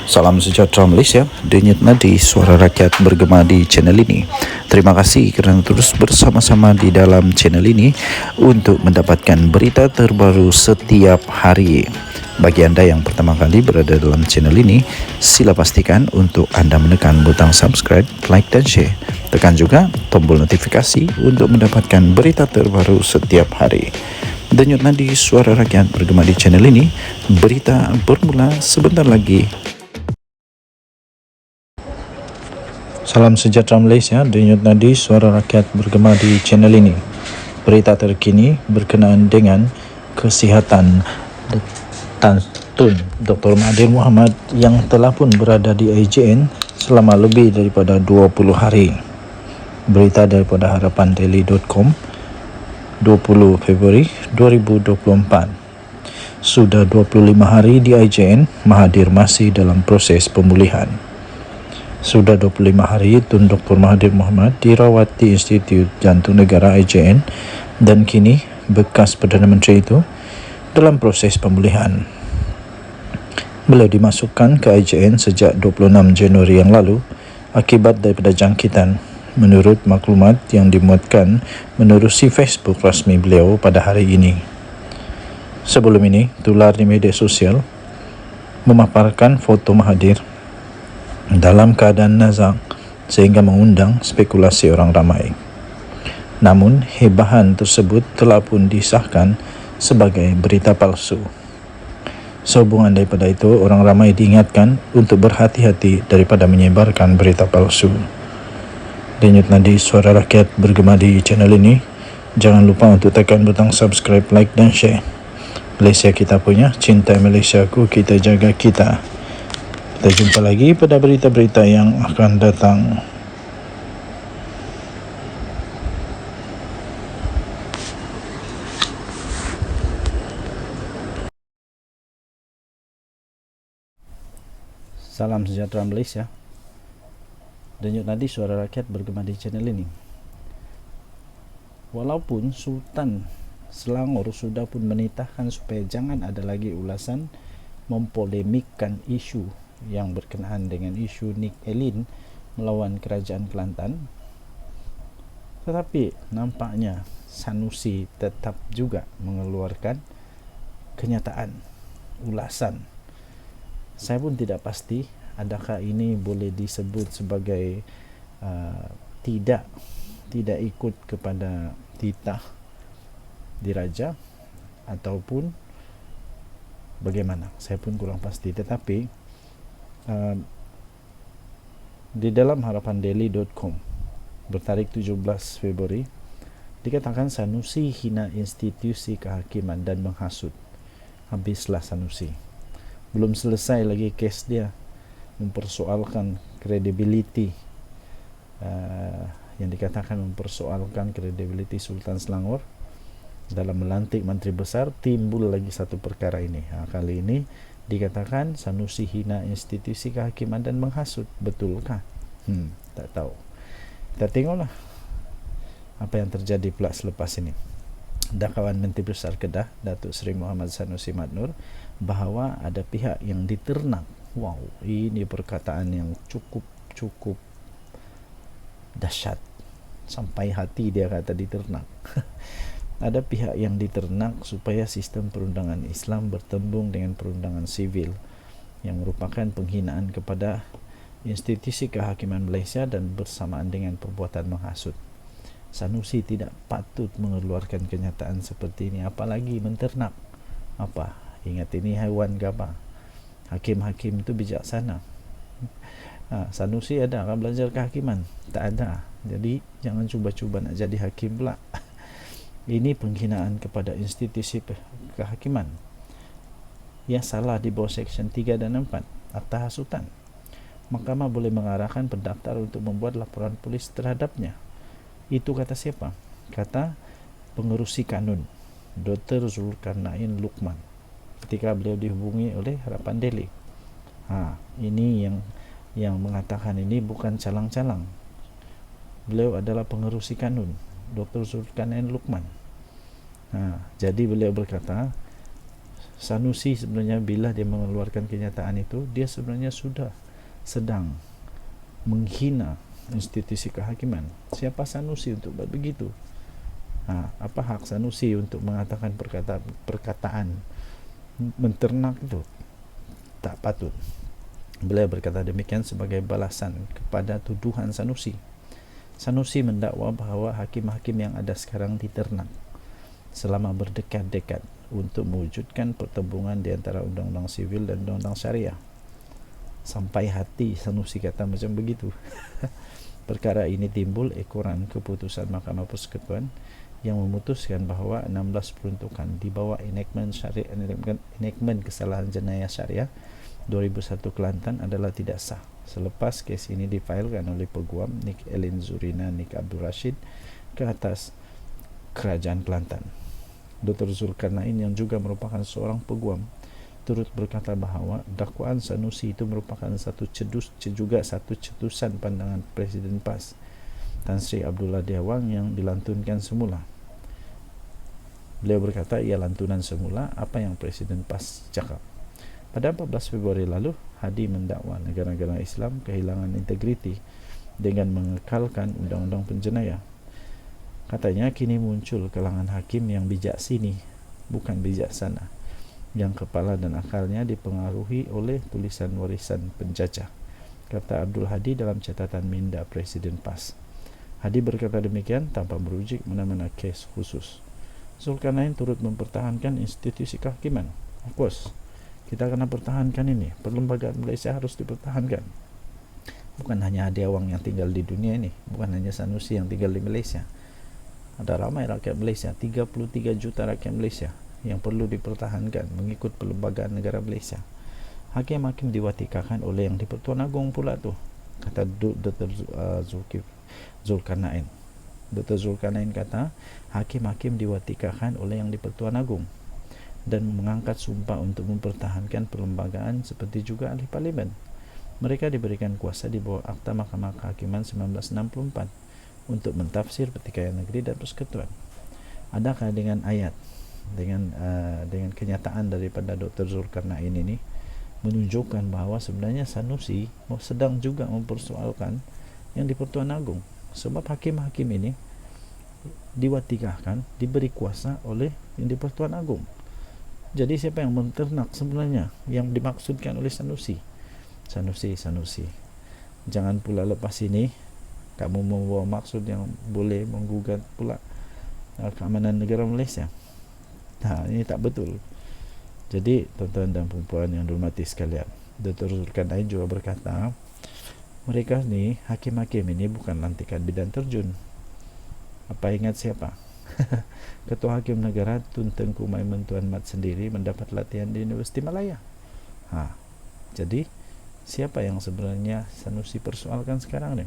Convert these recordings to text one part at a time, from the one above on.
Salam sejahtera Malaysia, denyut nadi suara rakyat bergema di channel ini. Terima kasih kerana terus bersama-sama di dalam channel ini untuk mendapatkan berita terbaru setiap hari. Bagi anda yang pertama kali berada dalam channel ini, sila pastikan untuk anda menekan butang subscribe, like dan share. Tekan juga tombol notifikasi untuk mendapatkan berita terbaru setiap hari. Denyut nadi suara rakyat bergema di channel ini, berita bermula sebentar lagi. Salam sejahtera Malaysia, denyut nadi suara rakyat bergema di channel ini. Berita terkini berkenaan dengan kesihatan Tan Tun Dr. Mahathir Mohamad yang telah pun berada di IJN selama lebih daripada 20 hari. Berita daripada harapandaily.com 20 Februari 2024. Sudah 25 hari di IJN, Mahathir masih dalam proses pemulihan. Sudah 25 hari Tun Dr. Mahathir Mohamad dirawat di Institut Jantung Negara IJN dan kini bekas Perdana Menteri itu dalam proses pemulihan. Beliau dimasukkan ke IJN sejak 26 Januari yang lalu akibat daripada jangkitan, menurut maklumat yang dimuatkan menerusi Facebook rasmi beliau pada hari ini. Sebelum ini, tular di media sosial memaparkan foto Mahathir dalam keadaan nazak sehingga mengundang spekulasi orang ramai. Namun, hebahan tersebut telah pun disahkan sebagai berita palsu. Sehubungan daripada itu, orang ramai diingatkan untuk berhati-hati daripada menyebarkan berita palsu. Denyut nadi suara rakyat bergema di channel ini. Jangan lupa untuk tekan butang subscribe, like dan share. Malaysia kita punya, cinta Malaysiaku, kita jaga kita. Kita jumpa lagi pada berita-berita yang akan datang. Salam sejahtera Malaysia, denyut nadi suara rakyat bergema di channel ini. Walaupun Sultan Selangor sudah pun menitahkan supaya jangan ada lagi ulasan mempolemikkan isu yang berkenaan dengan isu Nik Elin melawan Kerajaan Kelantan, tetapi nampaknya Sanusi tetap juga mengeluarkan kenyataan, ulasan. Saya pun tidak pasti adakah ini boleh disebut sebagai tidak ikut kepada titah diraja ataupun bagaimana. Saya pun kurang pasti, tetapi di dalam harapandaily.com bertarikh 17 Februari dikatakan Sanusi hina institusi kehakiman dan menghasut. Habislah Sanusi. Belum selesai lagi kes dia, mempersoalkan kredibiliti yang dikatakan mempersoalkan kredibiliti Sultan Selangor dalam melantik Menteri Besar. Timbul lagi satu perkara ini. Kali ini dikatakan Sanusi hina institusi kehakiman dan menghasut. Betulkah? Tak tahu. Kita tengoklah apa yang terjadi pula selepas ini. Dakwaan Menteri Besar Kedah Datuk Seri Muhammad Sanusi Madnur bahawa ada pihak yang diternak. Wow, ini perkataan yang cukup dahsyat. Sampai hati dia kata diternak. Ada pihak yang diternak supaya sistem perundangan Islam bertembung dengan perundangan sivil yang merupakan penghinaan kepada institusi kehakiman Malaysia dan bersamaan dengan perbuatan menghasut. Sanusi tidak patut mengeluarkan kenyataan seperti ini, apalagi menternak. Apa? Ingat ini haiwan ke apa? Hakim-hakim itu bijaksana. Sanusi ada kan belajar kehakiman? Tak ada. Jadi jangan cuba-cuba nak jadi hakim pula. Ini penghinaan kepada institusi kehakiman yang salah di bawah Seksyen 3 dan 4 Akta Hasutan. Mahkamah boleh mengarahkan pendaftar untuk membuat laporan polis terhadapnya. Itu kata siapa? Kata pengerusi kanun Dr. Zulkarnain Luqman ketika beliau dihubungi oleh Harapan Daily. Ini yang mengatakan ini bukan calang-calang. Beliau adalah pengerusi kanun Dr. Zulkarnain Luqman. Jadi beliau berkata Sanusi sebenarnya bila dia mengeluarkan kenyataan itu, dia sebenarnya sudah sedang menghina institusi kehakiman. Siapa Sanusi untuk buat begitu? Apa hak Sanusi untuk mengatakan perkataan menternak itu? Tak patut. Beliau berkata demikian sebagai balasan kepada tuduhan Sanusi. Sanusi mendakwa bahawa hakim-hakim yang ada sekarang diternak selama berdekad-dekad untuk mewujudkan pertembungan di antara undang-undang sivil dan undang-undang syariah. Sampai hati Sanusi kata macam begitu. Perkara ini timbul ekoran keputusan Mahkamah Persekutuan yang memutuskan bahawa 16 peruntukan di bawah enactment kesalahan jenayah syariah 2001 Kelantan adalah tidak sah selepas kes ini difailkan oleh peguam Nik Elin Zurina Nik Abdul Rashid ke atas Kerajaan Kelantan. Dr. Zulkarnain yang juga merupakan seorang peguam turut berkata bahawa dakwaan Sanusi itu merupakan satu cetusan pandangan Presiden PAS Tan Sri Abdullah Diawang yang dilantunkan semula. Beliau berkata ia lantunan semula apa yang Presiden PAS cakap. Pada 14 Februari lalu, Hadi mendakwa negara-negara Islam kehilangan integriti dengan mengekalkan undang-undang penjenayah. Katanya kini muncul kalangan hakim yang bijak sini, bukan bijaksana, yang kepala dan akalnya dipengaruhi oleh tulisan warisan penjajah, kata Abdul Hadi dalam catatan minda Presiden PAS. Hadi berkata demikian tanpa merujuk mana-mana kes khusus. Zulkarnain turut mempertahankan institusi kehakiman. Of course, kita kena pertahankan ini. Perlembagaan Malaysia harus dipertahankan. Bukan hanya Hadi Awang yang tinggal di dunia ini, bukan hanya Sanusi yang tinggal di Malaysia. Ada ramai rakyat Malaysia, 33 juta rakyat Malaysia yang perlu dipertahankan mengikut perlembagaan negara Malaysia. Hakim-hakim diwatikakan oleh yang di-Pertuan Agong pula tu, kata Dr. Zulkarnain. Dr. Zulkarnain kata hakim-hakim diwatikakan oleh yang di-Pertuan Agong dan mengangkat sumpah untuk mempertahankan perlembagaan seperti juga ahli parlimen. Mereka diberikan kuasa di bawah Akta Mahkamah Kehakiman 1964 untuk mentafsir pertikaian negeri dan persekutuan. Adakah dengan ayat dengan kenyataan daripada Dr. Zulkarnain ini menunjukkan bahawa sebenarnya Sanusi sedang juga mempersoalkan yang di Pertuan Agong, sebab hakim-hakim ini diwatikakan, diberi kuasa oleh yang di Pertuan Agong. Jadi siapa yang menternak sebenarnya yang dimaksudkan oleh Sanusi? Sanusi. Jangan pula lepas ini kamu membawa maksud yang boleh menggugat pula keamanan negara Malaysia. Ini tak betul. Jadi tuan-tuan dan puan-puan yang dihormati sekalian, Dr. Zulkarnain juga berkata mereka ni hakim-hakim ini bukan lantikan bidan terjun. Apa ingat siapa? Ketua Hakim Negara Tun Tengku Maimun Tuan Mat sendiri mendapat latihan di Universiti Malaya. Jadi siapa yang sebenarnya Sanusi persoalkan sekarang ni?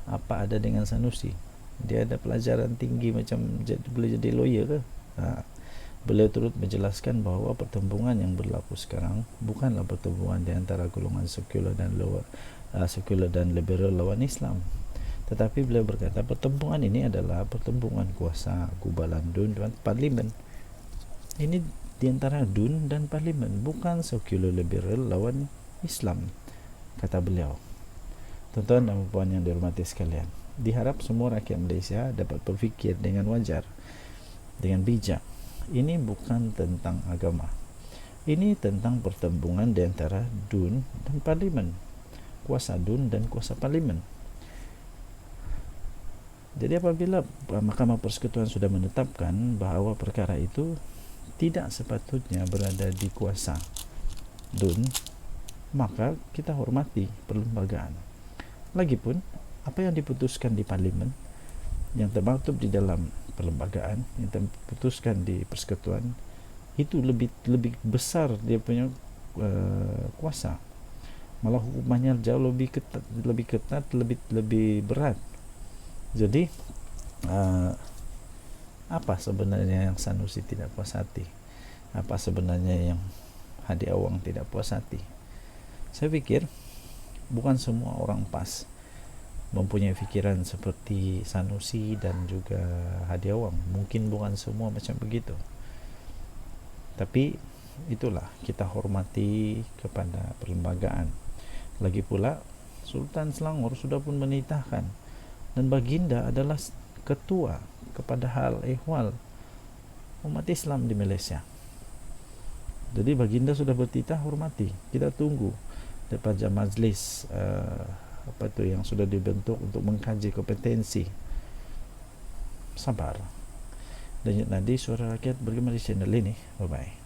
Apa ada dengan Sanusi? Dia ada pelajaran tinggi macam boleh jadi lawyer ke? Beliau turut menjelaskan bahawa pertembungan yang berlaku sekarang bukanlah pertembungan di antara golongan sekular dan liberal lawan Islam. Tetapi beliau berkata pertembungan ini adalah pertembungan kuasa gubalan DUN dan parlimen. Ini di antara DUN dan parlimen, bukan sekular liberal lawan Islam, kata beliau. Tuan-tuan dan puan yang dihormati sekalian, diharap semua rakyat Malaysia dapat berfikir dengan wajar, dengan bijak. Ini bukan tentang agama. Ini tentang pertembungan di antara DUN dan parlimen, kuasa DUN dan kuasa parlimen. Jadi apabila Mahkamah Persekutuan sudah menetapkan bahawa perkara itu tidak sepatutnya berada di kuasa DUN, maka kita hormati perlembagaan. Lagipun apa yang diputuskan di parlimen, yang termaktub di dalam perlembagaan, yang diputuskan di persekutuan, itu lebih besar dia punya kuasa. Malah hukumannya jauh lebih ketat, lebih berat. Jadi apa sebenarnya yang Sanusi tidak puas hati? Apa sebenarnya yang Hadi Awang tidak puas hati? Saya pikir bukan semua orang PAS mempunyai fikiran seperti Sanusi dan juga Hadi Awang. Mungkin bukan semua macam begitu. Tapi itulah, kita hormati kepada perlembagaan. Lagi pula Sultan Selangor sudah pun menitahkan, dan Baginda adalah ketua kepada hal ehwal umat Islam di Malaysia. Jadi Baginda sudah bertitah, hormati. Kita tunggu daripada majlis yang sudah dibentuk untuk mengkaji kompetensi. Sabar. Dan Nadi, Suara Rakyat bergema di channel ini. Bye bye.